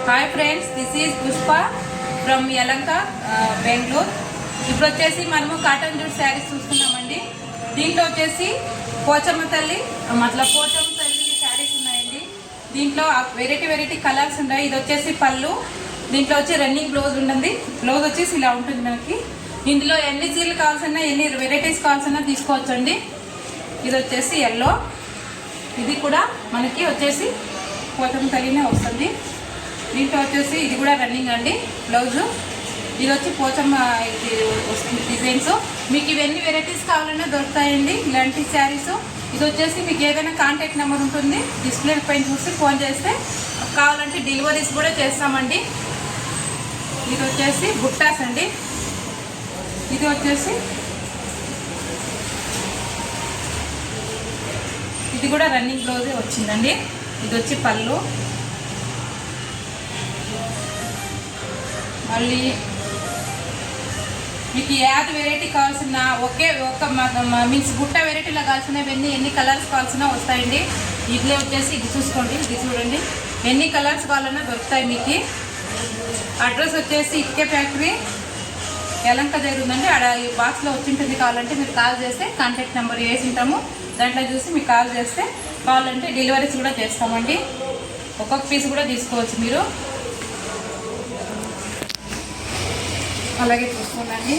Hi friends, this is Pushpa from యలంక బెంగళూరు. ఇప్పుడు వచ్చేసి మనము కాటన్ జూట్ శారీస్ చూస్తున్నామండి. దీంట్లో వచ్చేసి పోచమ్మ తల్లి శారీస్ ఉన్నాయండి. దీంట్లో వెరైటీ కలర్స్ ఉన్నాయి. ఇది వచ్చేసి పళ్ళు, దీంట్లో వచ్చి రన్నింగ్ బ్లౌజ్ ఉంటుంది. బ్లౌజ్ వచ్చేసి ఇలా ఉంటుంది మనకి. ఇందులో ఎన్ని చీరలు కావాల్సిన ఎన్ని వెరైటీస్ కావాల్సిన తీసుకోవచ్చండి. ఇది వచ్చేసి ఎల్లో, ఇది కూడా మనకి వచ్చేసి పోచమ్మ తల్లినే వస్తుంది. దీంట్లో వచ్చేసి ఇది కూడా రన్నింగ్ అండి బ్లౌజు. ఇది వచ్చి పోచమ్మ ఇది వస్తుంది డిజైన్స్. మీకు ఇవన్నీ వెరైటీస్ కావాలన్నా దొరుకుతాయండి ఇలాంటి శారీస్. ఇది వచ్చేసి మీకు ఏదైనా కాంటాక్ట్ నెంబర్ ఉంటుంది, డిస్ప్లే పైన చూసి ఫోన్ చేస్తే కావాలంటే డెలివరీస్ కూడా చేస్తామండి. ఇది వచ్చేసి బుట్టాస్ అండి. ఇది వచ్చేసి ఇది కూడా రన్నింగ్ బ్లౌజే వచ్చిందండి. ఇది వచ్చి పళ్ళు. మళ్ళీ మీకు యాడ్ వెరైటీ కావాల్సిన ఒకే ఒక మీన్స్ బుట్ట వెరైటీలో కావాల్సినవన్నీ ఎన్ని కలర్స్ కావాల్సిన వస్తాయండి. ఇట్లే వచ్చేసి ఇది చూసుకోండి, ఇది చూడండి, ఎన్ని కలర్స్ కావాలన్నా దొరుకుతాయి మీకు. అడ్రస్ వచ్చేసి ఇటుకే ఫ్యాక్టరీ యలంక జరుగుతుందండి. ఆడ ఈ బాక్స్లో వచ్చింటుంది. కావాలంటే మీరు కాల్ చేస్తే కాంటాక్ట్ నెంబర్ వేసి ఉంటాము, దాంట్లో చూసి మీకు కాల్ చేస్తే కావాలంటే డెలివరీస్ కూడా చేస్తామండి. ఒక్కొక్క పీస్ కూడా తీసుకోవచ్చు మీరు. అలాగే చూసుకోండి.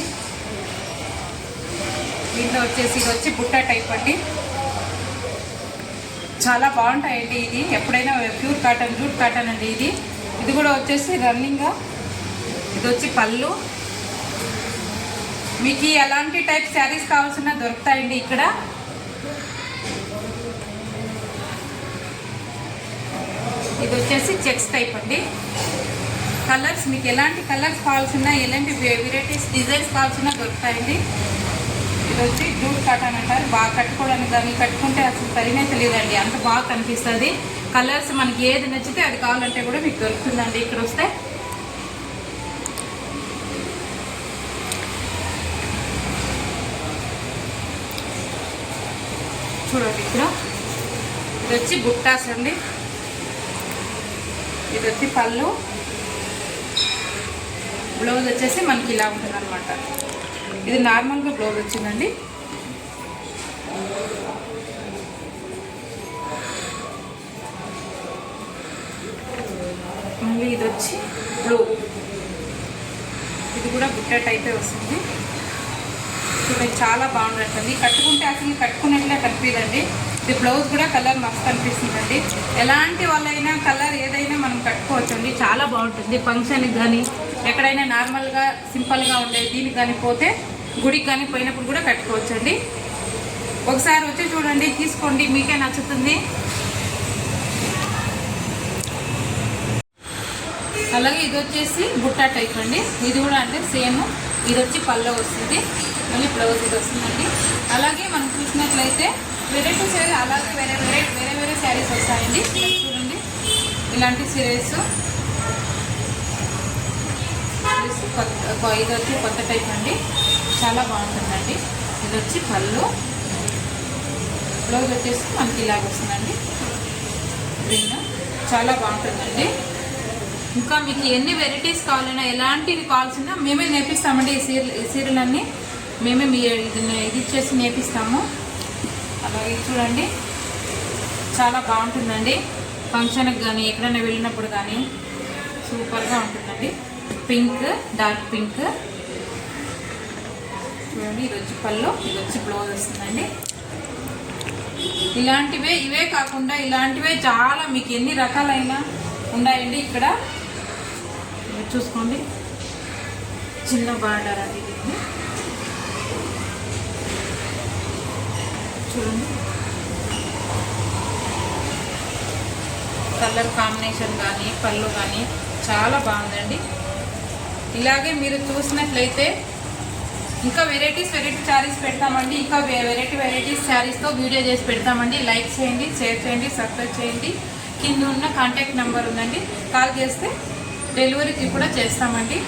దీంట్లో వచ్చేసి ఇది వచ్చి బుట్ట టైప్ అండి. చాలా బాగుంటాయండి. ఇది ఎప్పుడైనా ప్యూర్ కాటన్ జూట్ కాటన్ అండి. ఇది కూడా వచ్చేసి రన్నింగ్గా. ఇది వచ్చి పళ్ళు. మీకు ఎలాంటి టైప్ శారీస్ కావాల్సిన దొరుకుతాయండి ఇక్కడ. ఇది వచ్చేసి చెక్స్ టైప్ అండి. కలర్స్ మీకు ఎలాంటి కలర్స్ కావాల్సిన ఎలాంటి వెరైటీస్ డిజైన్స్ కావాల్సిన దొరుకుతాయండి. ఇది వచ్చి జూట్ కాటన్ అంటారు. బాగా కట్టుకోవడానికి కానీ కట్టుకుంటే అసలు సరినే తెలియదండి, అంత బాగా కనిపిస్తుంది. కలర్స్ మనకి ఏది నచ్చితే అది కావాలంటే కూడా మీకు దొరుకుతుందండి ఇక్కడ వస్తే. చూడండి ఇక్కడ ఇది వచ్చి బుట్టాస్ అండి. ఇది వచ్చి పళ్ళు. బ్లౌజ్ వచ్చేసి మనకి ఇలా ఉంటుంది అనమాట. ఇది నార్మల్గా బ్లౌజ్ వచ్చిందండి. మళ్ళీ ఇది వచ్చి బ్లూ. ఇది కూడా బుట్ట టైపే వస్తుంది. చూడండి చాలా బాగుంటుంది. కట్టుకుంటే అసలు కట్టుకున్నట్లే కనిపించదండి. ఇది బ్లౌజ్ కూడా కలర్ మస్తు అనిపిస్తుందండి. ఎలాంటి వాళ్ళైనా కలర్ ఏదైనా మనం కట్టుకోవచ్చండి. చాలా బాగుంటుంది. ఫంక్షన్కి కానీ ఎక్కడైనా నార్మల్గా సింపుల్గా ఉండే దీనికి కానీ పోతే గుడికి కానీ పోయినప్పుడు కూడా కట్టుకోవచ్చండి. ఒకసారి వచ్చి చూడండి, తీసుకోండి, మీకే నచ్చుతుంది. అలాగే ఇది వచ్చేసి బుట్ట టైప్ అండి. ఇది కూడా అంటే సేమ్. ఇది వచ్చి పళ్ళు వస్తుంది, మళ్ళీ బ్లౌజ్ ఇది వస్తుందండి. అలాగే మనం చూసినట్లయితే వెరైటీస్ అలాగే వేరే శారీస్ వస్తాయండి. చూడండి ఇలాంటి శారీస్. ఇది వచ్చి కొత్త టైప్ అండి, చాలా బాగుంటుందండి. ఇది వచ్చి పళ్ళు. బ్లౌజ్ వచ్చేసి మనకి ఇలాగ వస్తుందండి. గ్రీన్ చాలా బాగుంటుందండి. ఇంకా మీకు ఎన్ని వెరైటీస్ కావాలన్నా ఎలాంటివి కావాల్సిన మేమే నేర్పిస్తామండి. ఈ సీరియలన్నీ మేమే ఇది ఇచ్చేసి నేర్పిస్తాము. అలాగే చూడండి చాలా బాగుంటుందండి. ఫంక్షన్కి కానీ ఎక్కడైనా వెళ్ళినప్పుడు కానీ సూపర్గా ఉంటుందండి. Pink, dark pink. చూడండి ఇది వచ్చి పళ్ళు, ఇది వచ్చి బ్లౌజ్ వస్తుందండి. ఇవే కాకుండా ఇలాంటివే చాలా మీకు ఎన్ని రకాలైన ఉన్నాయండి ఇక్కడ. చూసుకోండి చిన్న బార్డర్ అది. చూడండి కలర్ కాంబినేషన్ కానీ పళ్ళు కానీ చాలా బాగుందండి. ఇలాగే మీరు చూసినట్లయితే ఇంకా వెరైటీ శారీస్ పెడతామండి. ఇంకా వెరైటీస్ శారీస్తో వీడియో చేసి పెడతామండి. లైక్ చేయండి, షేర్ చేయండి, సబ్స్క్రైబ్ చేయండి. కింద ఉన్న కాంటాక్ట్ నెంబర్ ఉందండి, కాల్ చేస్తే డెలివరీకి కూడా చేస్తామండి.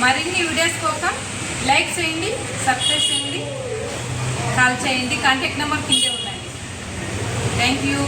మరిన్ని వీడియోస్ కోసం లైక్ చేయండి, సబ్స్క్రైబ్ చేయండి, కాల్ చేయండి. కాంటాక్ట్ నెంబర్ కిందే ఉందండి. Thank you.